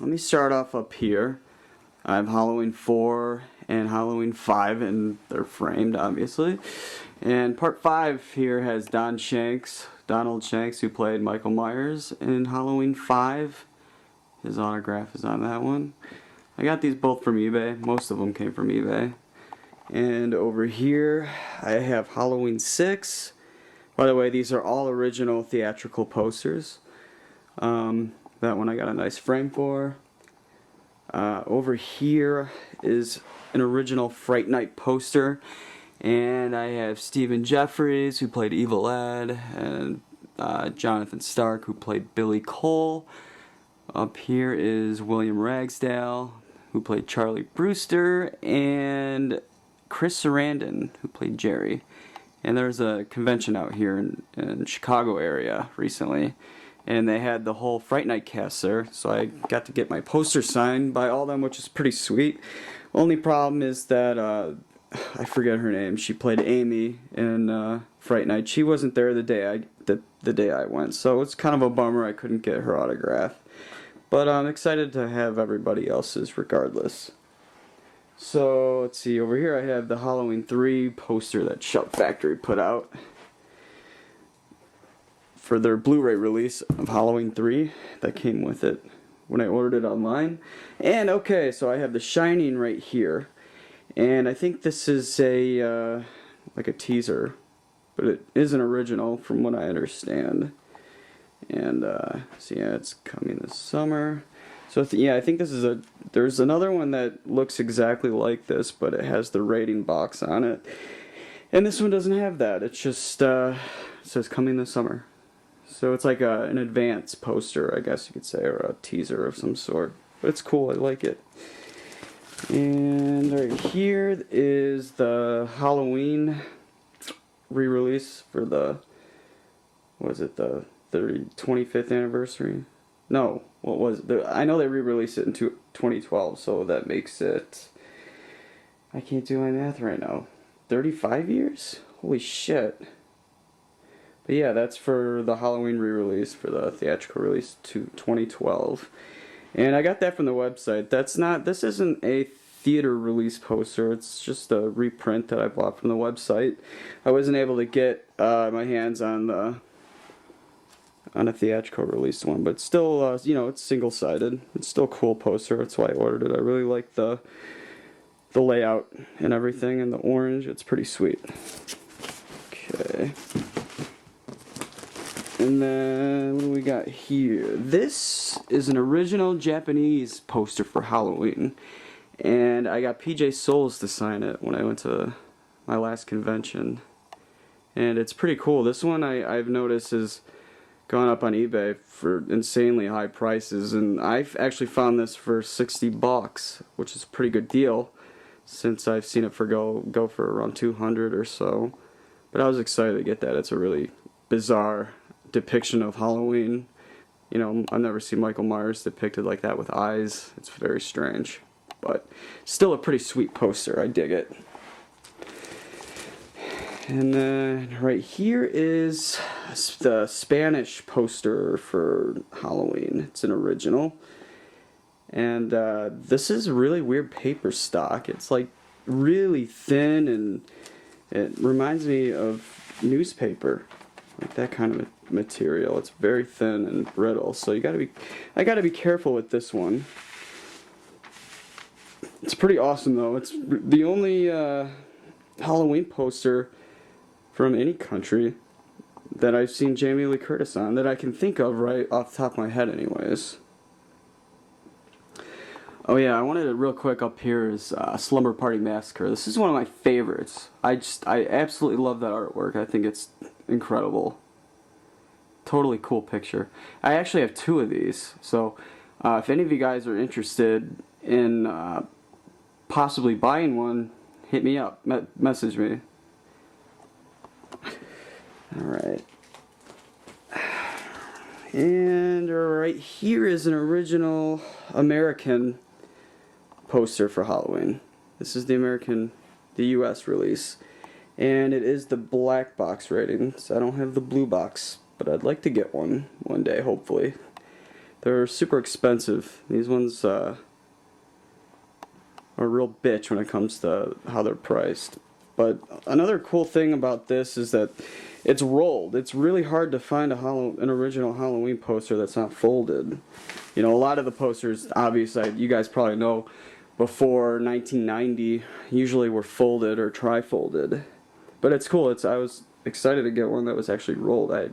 let me start off up here. I have Halloween 4 and Halloween 5, and they're framed, obviously. And part 5 here has Donald Shanks, who played Michael Myers in Halloween 5. His autograph is on that one. I got these both from eBay. Most of them came from eBay. And over here, I have Halloween 6. By the way, these are all original theatrical posters. That one I got a nice frame for. Over here is an original Fright Night poster, and I have Stephen Jeffries, who played Evil Ed, and Jonathan Stark, who played Billy Cole. Up here is William Ragsdale, who played Charlie Brewster, and Chris Sarandon, who played Jerry. And there's a convention out here in Chicago area recently, and they had the whole Fright Night cast there, so I got to get my poster signed by all of them, which is pretty sweet. Only problem is that, I forget her name, she played Amy in Fright Night. She wasn't there the day I went, so it's kind of a bummer I couldn't get her autograph. But I'm excited to have everybody else's regardless. So, let's see, over here I have the Halloween 3 poster that Shout Factory put out for their Blu-ray release of Halloween 3 that came with it when I ordered it online. And okay, so I have The Shining right here, and I think this is a like a teaser, but it is an original from what I understand. And so yeah, it's coming this summer. So yeah, I think this is there's another one that looks exactly like this, but it has the rating box on it, and this one doesn't have that. It's just it says coming this summer. So it's like an advance poster, I guess you could say, or a teaser of some sort. But it's cool, I like it. And right here is the Halloween re-release for the, what was it, the 25th anniversary? No, what was it? I know they re-released it in 2012, so that makes it, I can't do my math right now, 35 years? Holy shit. But yeah, that's for the Halloween re-release, for the theatrical release to 2012. And I got that from the website. This isn't a theater release poster, it's just a reprint that I bought from the website. I wasn't able to get my hands on a theatrical release one, but still, you know, it's single-sided. It's still a cool poster, that's why I ordered it. I really like the layout and everything, and the orange, it's pretty sweet. Okay. And then, what do we got here? This is an original Japanese poster for Halloween. And I got PJ Souls to sign it when I went to my last convention. And it's pretty cool. This one I've noticed has gone up on eBay for insanely high prices. And I've actually found this for $60, which is a pretty good deal, since I've seen it go for around 200 or so. But I was excited to get that. It's a really bizarre depiction of Halloween. You know, I've never seen Michael Myers depicted like that with eyes. It's very strange, but still a pretty sweet poster. I dig it. And then right here is the Spanish poster for Halloween. It's an original, and this is really weird paper stock. It's like really thin, and it reminds me of newspaper, like that kind of material. It's very thin and brittle, so I gotta be careful with this one. It's pretty awesome though. It's the only Halloween poster from any country that I've seen Jamie Lee Curtis on, that I can think of right off the top of my head anyways. Oh yeah, I wanted to real quick up here is Slumber Party Massacre. This is one of my favorites. I absolutely love that artwork. I think it's incredible. Totally cool picture. I actually have 2 of these, so if any of you guys are interested in possibly buying one, hit me up, message me. Alright. And right here is an original American poster for Halloween. This is the US release. And it is the black box rating, so I don't have the blue box, but I'd like to get one day, hopefully. They're super expensive. These ones are a real bitch when it comes to how they're priced. But another cool thing about this is that it's rolled. It's really hard to find an original Halloween poster that's not folded. You know, a lot of the posters, obviously, you guys probably know, before 1990, usually were folded or tri-folded. But it's cool. I was excited to get one that was actually rolled. I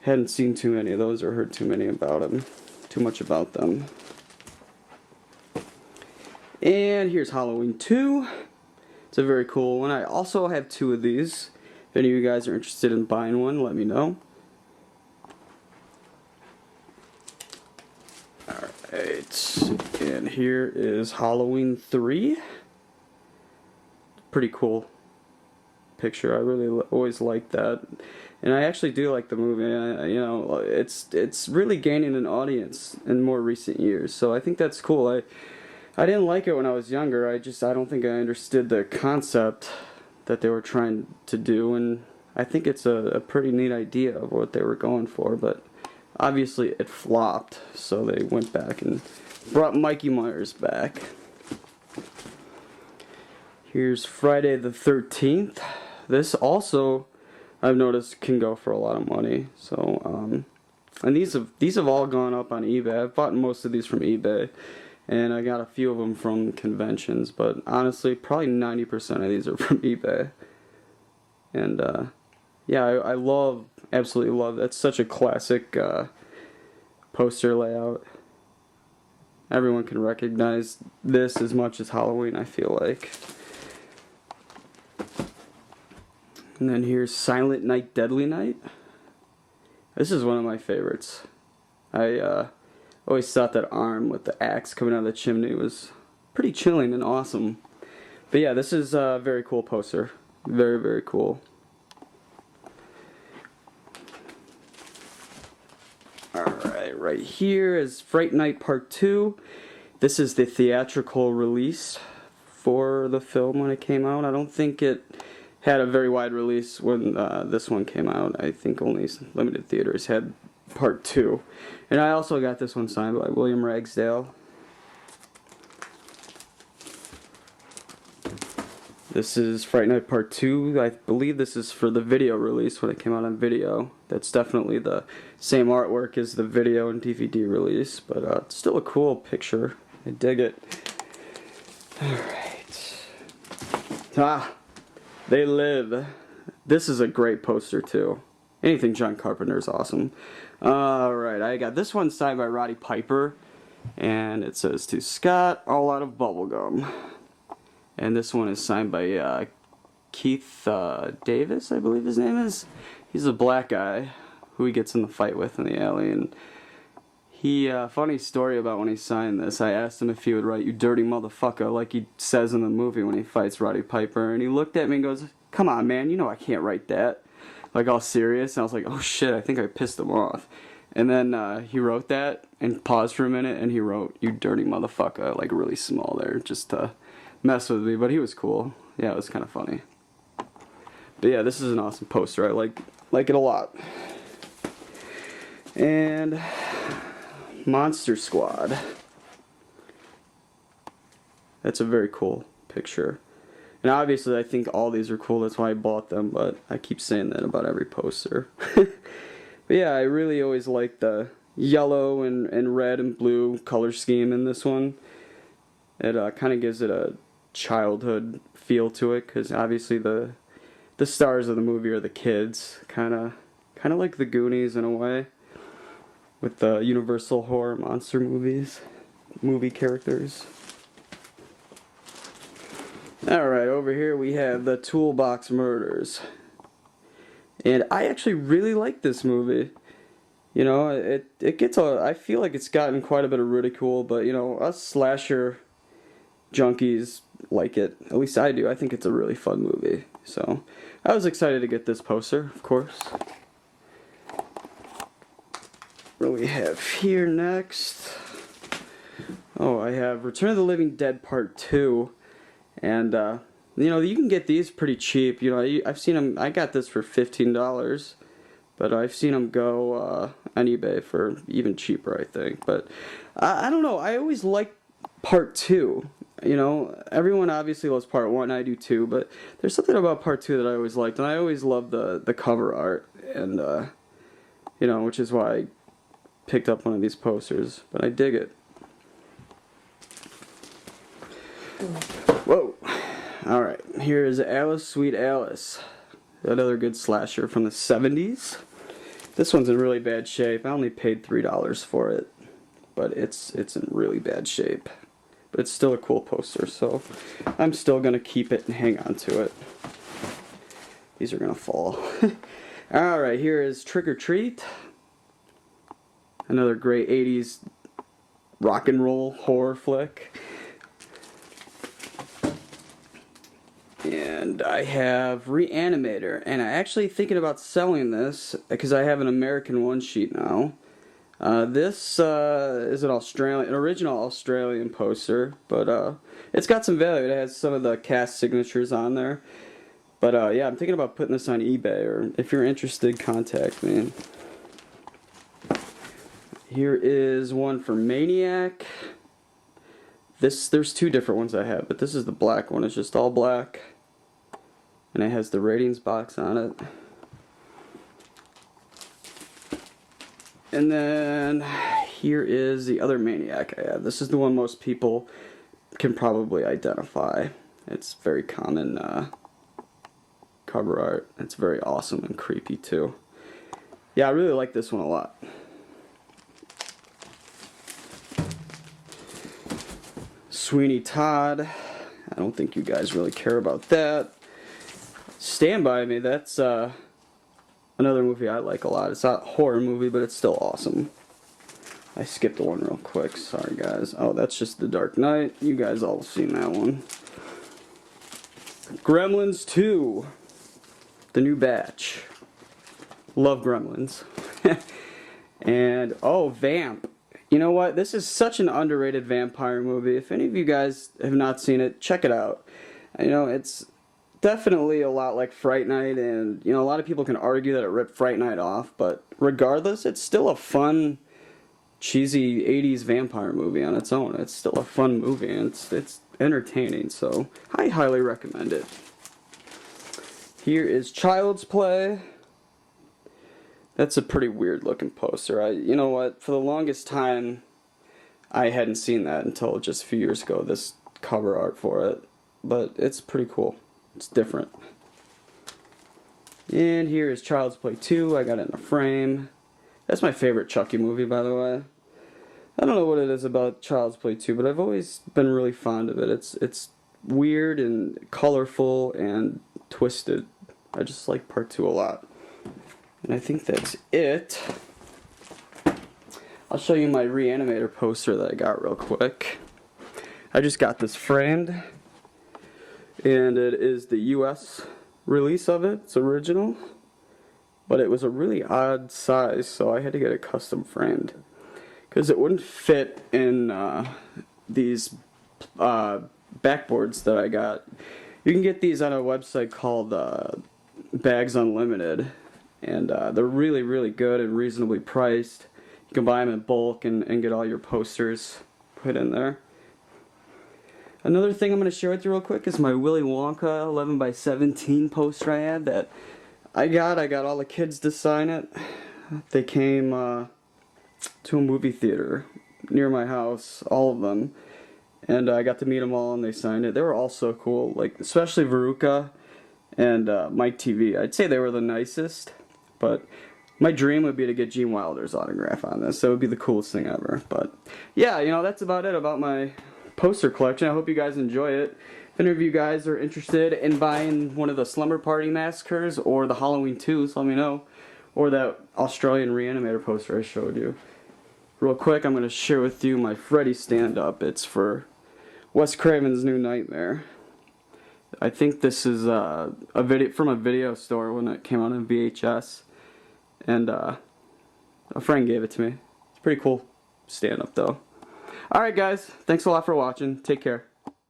hadn't seen too many of those or heard too much about them. And here's Halloween 2. It's a very cool one. I also have 2 of these. If any of you guys are interested in buying one, let me know. Alright, and here is Halloween 3. Pretty cool picture. I really always liked that. And I actually do like the movie. You know, it's really gaining an audience in more recent years. So I think that's cool. I didn't like it when I was younger. I don't think I understood the concept that they were trying to do, and I think it's a pretty neat idea of what they were going for, but obviously it flopped, so they went back and brought Mikey Myers back. Here's Friday the 13th. This also, I've noticed, can go for a lot of money. So, and these have all gone up on eBay. I've bought most of these from eBay, and I got a few of them from conventions. But honestly, probably 90% of these are from eBay. And yeah, I absolutely love. That's such a classic poster layout. Everyone can recognize this as much as Halloween, I feel like. And then here's Silent Night, Deadly Night. This is one of my favorites. I always thought that arm with the axe coming out of the chimney was pretty chilling and awesome. But yeah, this is a very cool poster. Very, very cool. Alright, right here is Fright Night Part 2. This is the theatrical release for the film when it came out. I don't think it had a very wide release when this one came out. I think only limited theaters had Part 2. And I also got this one signed by William Ragsdale. This is Fright Night Part 2. I believe this is for the video release when it came out on video. That's definitely the same artwork as the video and DVD release, but it's still a cool picture. I dig it. Alright. They Live. This is a great poster too. Anything John Carpenter is awesome. Alright, I got this one signed by Roddy Piper, and it says, "To Scott, all out of bubblegum." And this one is signed by Keith Davis, I believe his name is. He's a black guy who he gets in the fight with in the alley. And he, funny story about when he signed this, I asked him if he would write "you dirty motherfucker" like he says in the movie when he fights Roddy Piper. And he looked at me and goes, "Come on, man, you know I can't write that." Like all serious. And I was like, oh shit, I think I pissed him off. And then he wrote that and paused for a minute and he wrote "you dirty motherfucker" like really small there just to mess with me, but he was cool. Yeah, it was kind of funny. But yeah, this is an awesome poster. I like it a lot. And Monster Squad. That's a very cool picture. And obviously I think all these are cool, that's why I bought them, but I keep saying that about every poster. But yeah, I really always like the yellow and red and blue color scheme in this one. It kind of gives it a childhood feel to it, because obviously the stars of the movie are the kids, kind of like the Goonies in a way, with the Universal horror monster movie characters. Alright, over here we have the Toolbox Murders, and I actually really like this movie. You know, it gets I feel like it's gotten quite a bit of ridicule, but you know, us slasher junkies like it. At least I do. I think it's a really fun movie. So I was excited to get this poster, of course. What do we have here next? Oh, I have Return of the Living Dead Part 2. And, you know, you can get these pretty cheap. You know, I've seen them. I got this for $15. but I've seen them go on eBay for even cheaper, I think. But I don't know, I always like part 2. You know, everyone obviously loves part 1, I do too, but there's something about part 2 that I always liked, and I always loved the cover art, and you know, which is why I picked up one of these posters, but I dig it. Whoa! Alright, here is Alice, Sweet Alice. Another good slasher from the 70s. This one's in really bad shape. I only paid $3 for it, but it's in really bad shape. But it's still a cool poster, so I'm still going to keep it and hang on to it. These are going to fall. Alright, here is Trick or Treat. Another great 80s rock and roll horror flick. And I have Reanimator, and I'm actually thinking about selling this because I have an American one sheet now. This is an original Australian poster, but it's got some value. It has some of the cast signatures on there. But yeah, I'm thinking about putting this on eBay, or if you're interested, contact me. Here is one for Maniac. There's 2 different ones I have, but this is the black one. It's just all black, and it has the ratings box on it. And then here is the other Maniac I have. This is the one most people can probably identify. It's very common cover art. It's very awesome and creepy too. Yeah, I really like this one a lot. Sweeney Todd. I don't think you guys really care about that. Stand By Me. That's another movie I like a lot. It's not a horror movie, but it's still awesome. I skipped one real quick. Sorry, guys. Oh, that's just The Dark Knight. You guys all seen that one. Gremlins 2. The new batch. Love Gremlins. And, oh, Vamp. You know what? This is such an underrated vampire movie. If any of you guys have not seen it, check it out. You know, it's definitely a lot like Fright Night, and you know, a lot of people can argue that it ripped Fright Night off, but regardless, it's still a fun, cheesy 80s vampire movie on its own. It's still a fun movie, and it's entertaining, so I highly recommend it. Here is Child's Play. That's a pretty weird looking poster. You know what, for the longest time I hadn't seen that until just a few years ago, this cover art for it, but it's pretty cool. It's different. And here is Child's Play 2. I got it in a frame. That's my favorite Chucky movie, by the way. I don't know what it is about Child's Play 2, but I've always been really fond of it. It's weird and colorful and twisted. I just like part 2 a lot. And I think that's it. I'll show you my Reanimator poster that I got real quick. I just got this framed, and it is the US release of it. It's original, but it was a really odd size, so I had to get it custom framed because it wouldn't fit in these backboards that I got. You can get these on a website called Bags Unlimited, and they're really, really good and reasonably priced. You can buy them in bulk and get all your posters put in there. Another thing I'm going to share with you real quick is my Willy Wonka 11x17 poster I had that I got all the kids to sign it. They came to a movie theater near my house, all of them, and I got to meet them all and they signed it. They were all so cool, like especially Veruca and Mike TV. I'd say they were the nicest, but my dream would be to get Gene Wilder's autograph on this. That would be the coolest thing ever. But yeah, you know, that's about it about my poster collection. I hope you guys enjoy it. If any of you guys are interested in buying one of the Slumber Party Massacres or the Halloween 2s, let me know. Or that Australian Reanimator poster I showed you. Real quick, I'm going to share with you my Freddy stand-up. It's for Wes Craven's New Nightmare. I think this is a video from a video store when it came out on VHS. And a friend gave it to me. It's pretty cool stand-up though. Alright guys, thanks a lot for watching. Take care.